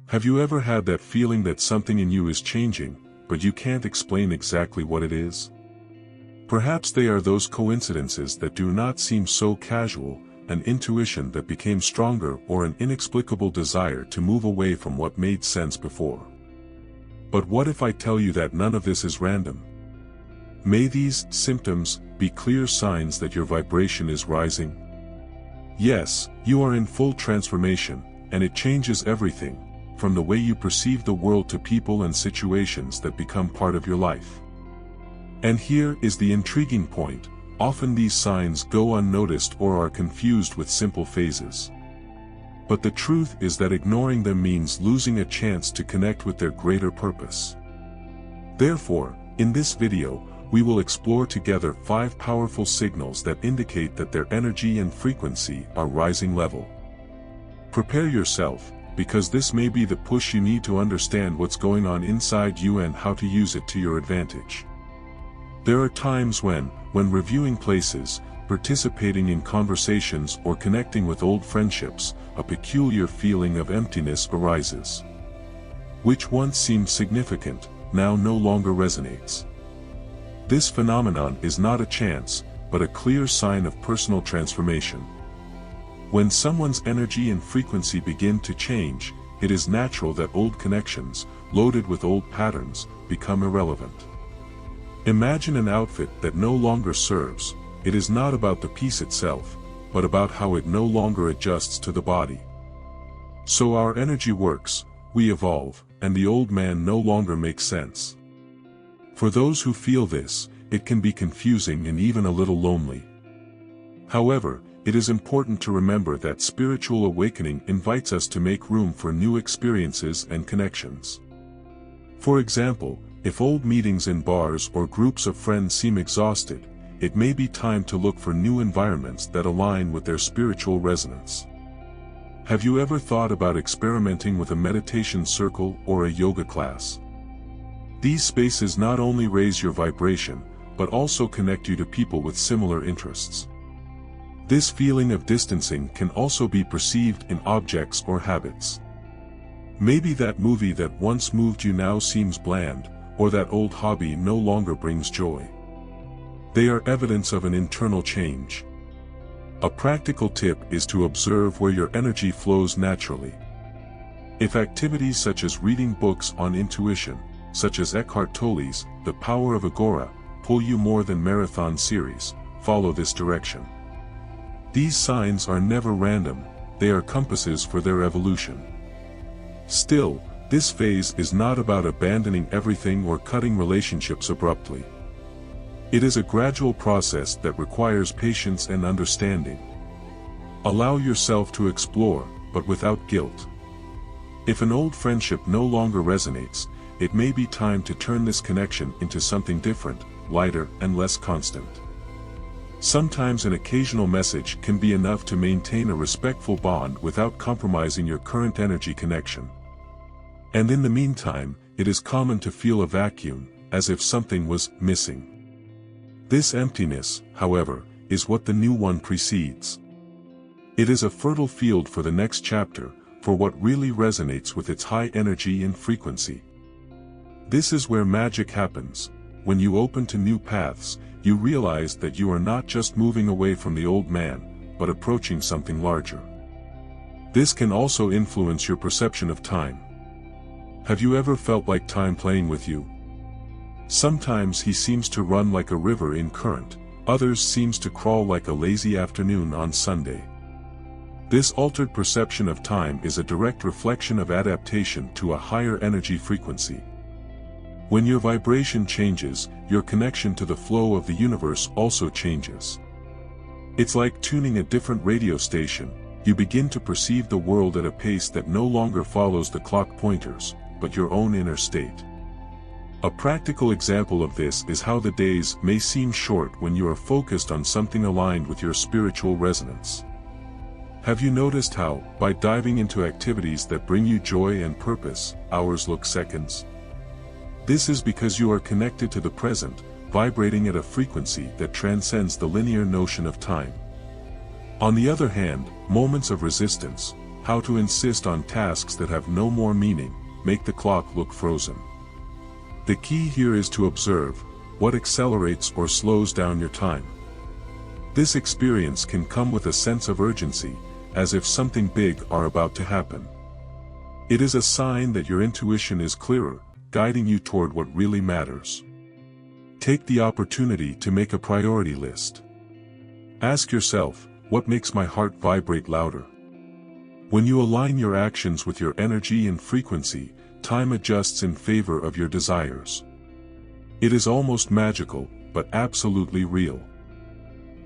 Have you ever had that feeling that something in you is changing, but you can't explain exactly what it is? Perhaps they are those coincidences that do not seem so casual, an intuition that became stronger, or an inexplicable desire to move away from what made sense before. But what if I tell you that none of this is random? May these symptoms be clear signs that your vibration is rising? Yes, you are in full transformation, and it changes everything, from the way you perceive the world to people and situations that become part of your life. And here is the intriguing point: often these signs go unnoticed or are confused with simple phases. But the truth is that ignoring them means losing a chance to connect with their greater purpose. Therefore, in this video, we will explore together 5 powerful signals that indicate that their energy and frequency are rising level. Prepare yourself, because this may be the push you need to understand what's going on inside you and how to use it to your advantage. There are times when reviewing places, participating in conversations, or connecting with old friendships, a peculiar feeling of emptiness arises. Which once seemed significant, now no longer resonates. This phenomenon is not a chance, but a clear sign of personal transformation. When someone's energy and frequency begin to change, it is natural that old connections, loaded with old patterns, become irrelevant. Imagine an outfit that no longer serves. It is not about the piece itself, but about how it no longer adjusts to the body. So our energy works, we evolve, and the old man no longer makes sense. For those who feel this, it can be confusing and even a little lonely. However, it is important to remember that spiritual awakening invites us to make room for new experiences and connections. For example, if old meetings in bars or groups of friends seem exhausted, it may be time to look for new environments that align with their spiritual resonance. Have you ever thought about experimenting with a meditation circle or a yoga class? These spaces not only raise your vibration, but also connect you to people with similar interests. This feeling of distancing can also be perceived in objects or habits. Maybe that movie that once moved you now seems bland, or that old hobby no longer brings joy. They are evidence of an internal change. A practical tip is to observe where your energy flows naturally. If activities such as reading books on intuition, such as Eckhart Tolle's The Power of Agora, pull you more than marathon series, follow this direction. These signs are never random, they are compasses for their evolution. Still, this phase is not about abandoning everything or cutting relationships abruptly. It is a gradual process that requires patience and understanding. Allow yourself to explore, but without guilt. If an old friendship no longer resonates, it may be time to turn this connection into something different, lighter, and less constant. Sometimes an occasional message can be enough to maintain a respectful bond without compromising your current energy connection. And in the meantime, it is common to feel a vacuum, as if something was missing. This emptiness, however, is what the new one precedes. It is a fertile field for the next chapter, for what really resonates with its high energy and frequency. This is where magic happens. When you open to new paths, you realize that you are not just moving away from the old man, but approaching something larger. This can also influence your perception of time. Have you ever felt like time playing with you? Sometimes he seems to run like a river in current, others seems to crawl like a lazy afternoon on Sunday. This altered perception of time is a direct reflection of adaptation to a higher energy frequency. When your vibration changes, your connection to the flow of the universe also changes. It's like tuning a different radio station. You begin to perceive the world at a pace that no longer follows the clock pointers, but your own inner state. A practical example of this is how the days may seem short when you are focused on something aligned with your spiritual resonance. Have you noticed how, by diving into activities that bring you joy and purpose, hours look seconds? This is because you are connected to the present, vibrating at a frequency that transcends the linear notion of time. On the other hand, moments of resistance, how to insist on tasks that have no more meaning, make the clock look frozen. The key here is to observe what accelerates or slows down your time. This experience can come with a sense of urgency, as if something big are about to happen. It is a sign that your intuition is clearer, guiding you toward what really matters. Take the opportunity to make a priority list. Ask yourself, what makes my heart vibrate louder? When you align your actions with your energy and frequency, time adjusts in favor of your desires. It is almost magical, but absolutely real.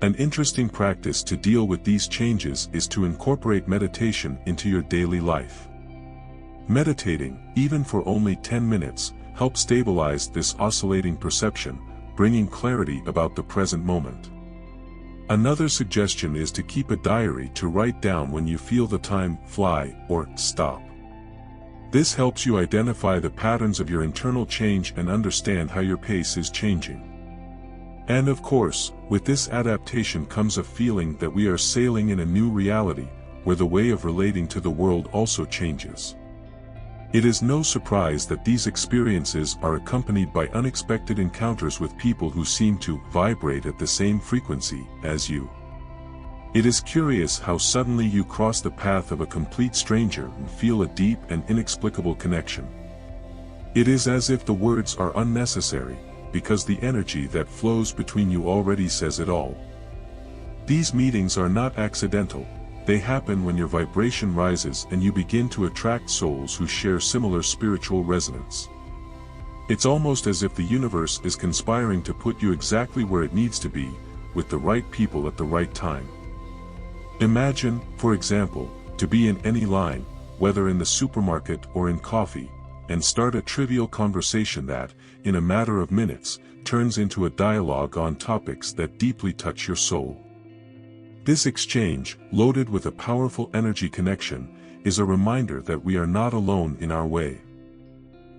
An interesting practice to deal with these changes is to incorporate meditation into your daily life. Meditating, even for only 10 minutes, helps stabilize this oscillating perception, bringing clarity about the present moment. Another suggestion is to keep a diary to write down when you feel the time fly or stop. This helps you identify the patterns of your internal change and understand how your pace is changing. And of course, with this adaptation comes a feeling that we are sailing in a new reality, where the way of relating to the world also changes. It is no surprise that these experiences are accompanied by unexpected encounters with people who seem to vibrate at the same frequency as you. It is curious how suddenly you cross the path of a complete stranger and feel a deep and inexplicable connection. It is as if the words are unnecessary, because the energy that flows between you already says it all. These meetings are not accidental, they happen when your vibration rises and you begin to attract souls who share similar spiritual resonance. It's almost as if the universe is conspiring to put you exactly where it needs to be, with the right people at the right time. Imagine, for example, to be in any line, whether in the supermarket or in coffee, and start a trivial conversation that, in a matter of minutes, turns into a dialogue on topics that deeply touch your soul. This exchange, loaded with a powerful energy connection, is a reminder that we are not alone in our way.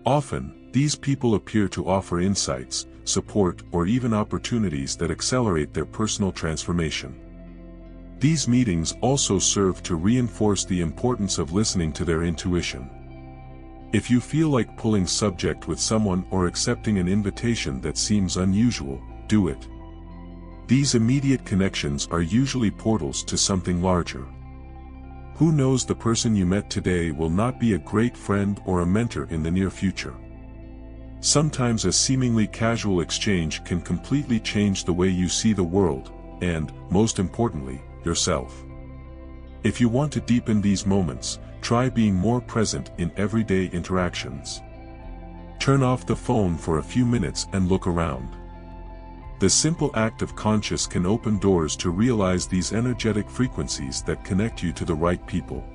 Often, these people appear to offer insights, support, or even opportunities that accelerate their personal transformation. These meetings also serve to reinforce the importance of listening to their intuition. If you feel like pulling subject with someone or accepting an invitation that seems unusual, do it. These immediate connections are usually portals to something larger. Who knows, the person you met today will not be a great friend or a mentor in the near future. Sometimes a seemingly casual exchange can completely change the way you see the world, and, most importantly, yourself. If you want to deepen these moments, try being more present in everyday interactions. Turn off the phone for a few minutes and look around. The simple act of conscious can open doors to realize these energetic frequencies that connect you to the right people.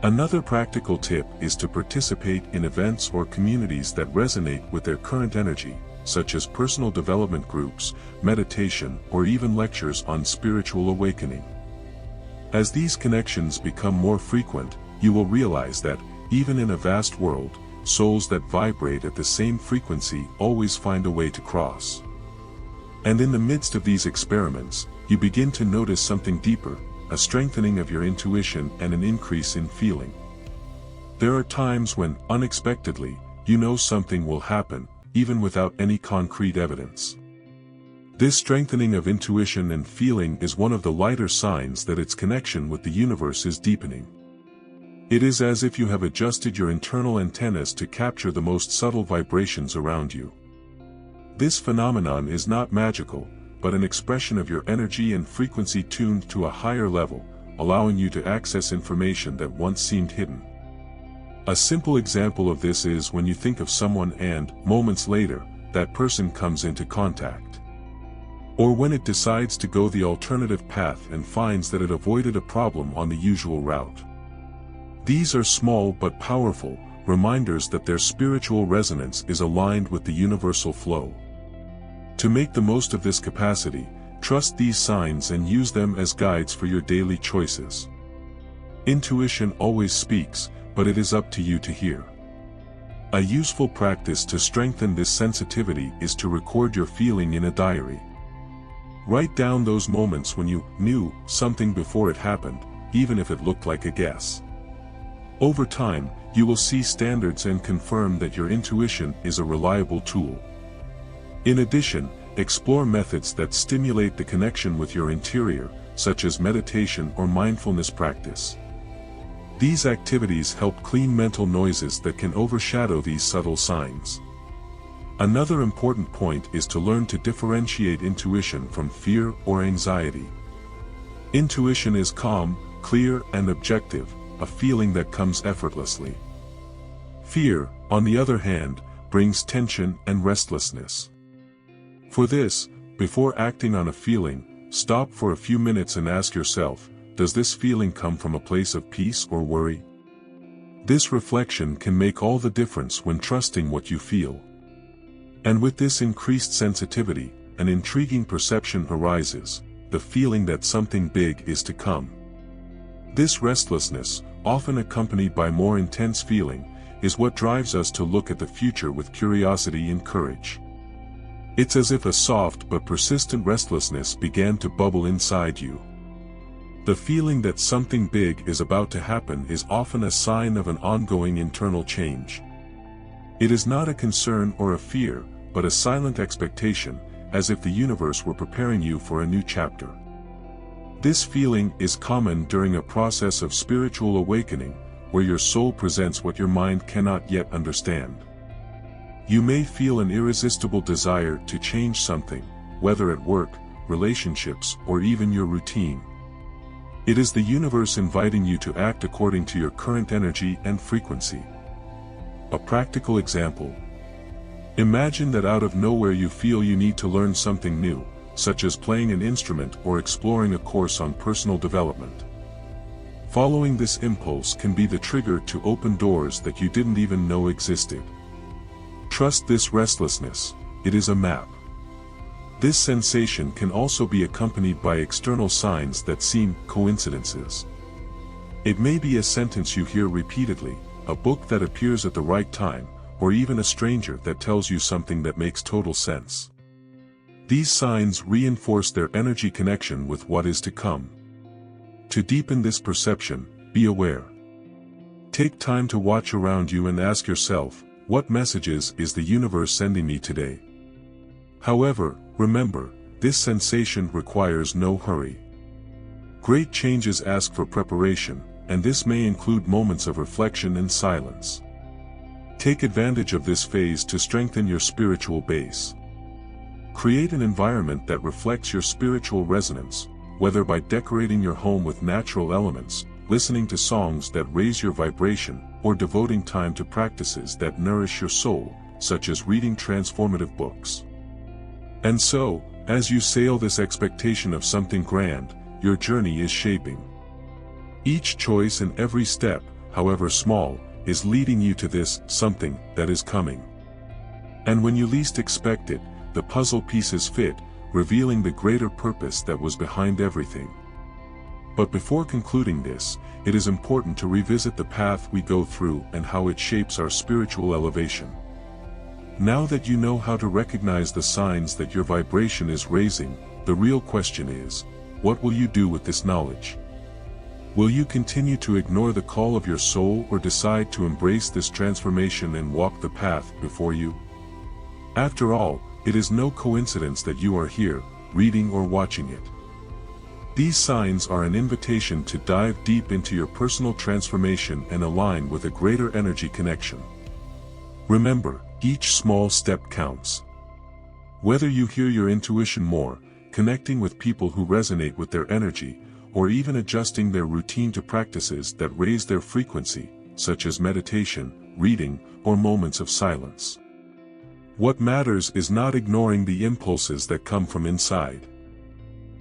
Another practical tip is to participate in events or communities that resonate with their current energy, such as personal development groups, meditation, or even lectures on spiritual awakening. As these connections become more frequent, you will realize that, even in a vast world, souls that vibrate at the same frequency always find a way to cross. And in the midst of these experiments, you begin to notice something deeper, a strengthening of your intuition and an increase in feeling. There are times when, unexpectedly, you know something will happen, even without any concrete evidence. This strengthening of intuition and feeling is one of the lighter signs that its connection with the universe is deepening. It is as if you have adjusted your internal antennas to capture the most subtle vibrations around you. This phenomenon is not magical, but an expression of your energy and frequency tuned to a higher level, allowing you to access information that once seemed hidden. A simple example of this is when you think of someone and, moments later, that person comes into contact. Or when it decides to go the alternative path and finds that it avoided a problem on the usual route. These are small but powerful reminders that their spiritual resonance is aligned with the universal flow. To make the most of this capacity, trust these signs and use them as guides for your daily choices. Intuition always speaks, but it is up to you to hear. A useful practice to strengthen this sensitivity is to record your feeling in a diary. Write down those moments when you knew something before it happened, even if it looked like a guess. Over time, you will see standards and confirm that your intuition is a reliable tool. In addition, explore methods that stimulate the connection with your interior, such as meditation or mindfulness practice. These activities help clean mental noises that can overshadow these subtle signs. Another important point is to learn to differentiate intuition from fear or anxiety. Intuition is calm, clear, and objective, a feeling that comes effortlessly. Fear, on the other hand, brings tension and restlessness. For this, before acting on a feeling, stop for a few minutes and ask yourself, does this feeling come from a place of peace or worry? This reflection can make all the difference when trusting what you feel. And with this increased sensitivity, an intriguing perception arises, the feeling that something big is to come. This restlessness, often accompanied by more intense feeling, is what drives us to look at the future with curiosity and courage. It's as if a soft but persistent restlessness began to bubble inside you. The feeling that something big is about to happen is often a sign of an ongoing internal change. It is not a concern or a fear, but a silent expectation, as if the universe were preparing you for a new chapter. This feeling is common during a process of spiritual awakening, where your soul presents what your mind cannot yet understand. You may feel an irresistible desire to change something, whether at work, relationships, or even your routine. It is the universe inviting you to act according to your current energy and frequency. A practical example. Imagine that out of nowhere you feel you need to learn something new, such as playing an instrument or exploring a course on personal development. Following this impulse can be the trigger to open doors that you didn't even know existed. Trust this restlessness, it is a map. This sensation can also be accompanied by external signs that seem coincidences. It may be a sentence you hear repeatedly, a book that appears at the right time, or even a stranger that tells you something that makes total sense. These signs reinforce their energy connection with what is to come. To deepen this perception, be aware. Take time to watch around you and ask yourself, what messages is the universe sending me today? However, remember, this sensation requires no hurry. Great changes ask for preparation, and this may include moments of reflection and silence. Take advantage of this phase to strengthen your spiritual base. Create an environment that reflects your spiritual resonance, whether by decorating your home with natural elements, listening to songs that raise your vibration, or devoting time to practices that nourish your soul, such as reading transformative books. And so, as you sail this expectation of something grand, your journey is shaping. Each choice and every step, however small, is leading you to this something that is coming. And when you least expect it, the puzzle pieces fit, revealing the greater purpose that was behind everything. But before concluding this, it is important to revisit the path we go through and how it shapes our spiritual elevation. Now that you know how to recognize the signs that your vibration is raising, the real question is, what will you do with this knowledge? Will you continue to ignore the call of your soul or decide to embrace this transformation and walk the path before you? After all, it is no coincidence that you are here, reading or watching it. These signs are an invitation to dive deep into your personal transformation and align with a greater energy connection. Remember, each small step counts. Whether you hear your intuition more, connecting with people who resonate with their energy, or even adjusting their routine to practices that raise their frequency, such as meditation, reading, or moments of silence. What matters is not ignoring the impulses that come from inside.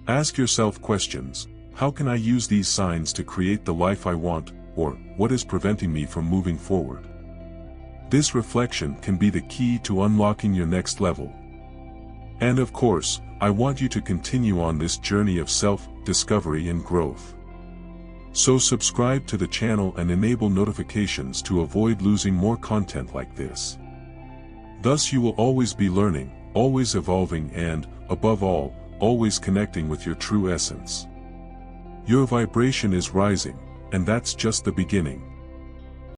Ask yourself questions: how can I use these signs to create the life I want, or what is preventing me from moving forward? This reflection can be the key to unlocking your next level. And of course, I want you to continue on this journey of self-discovery and growth. So subscribe to the channel and enable notifications to avoid losing more content like this. Thus you will always be learning, always evolving and, above all, always connecting with your true essence. Your vibration is rising, and that's just the beginning.